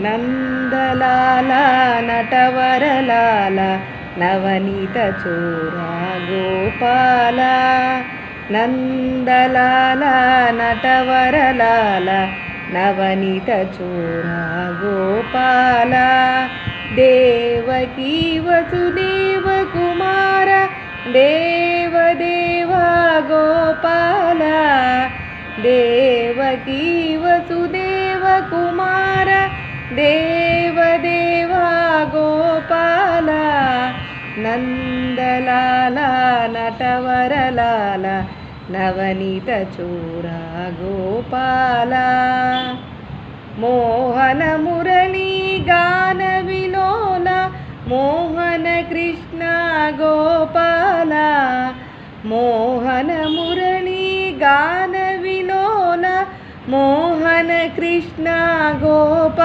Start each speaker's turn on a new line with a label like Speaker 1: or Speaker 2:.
Speaker 1: నందలాల నటవరలాల నవనీత చోరా గోపాల నందలాల నటవరలాల నవనీత చోరా గోపాల దేవకీ వసుదేవ కుమార దేవదేవ గోపాల దేవకీ వసుదేవ కుమార దేవదేవ గోపాల నందలాల నటవరలాల నవనీత చోరా గోపాల మోహన మురళీ గాన విలోల మోహన కృష్ణ గోపాల మోహన మురళీ గాన విలోల మోహన కృష్ణ గోపాల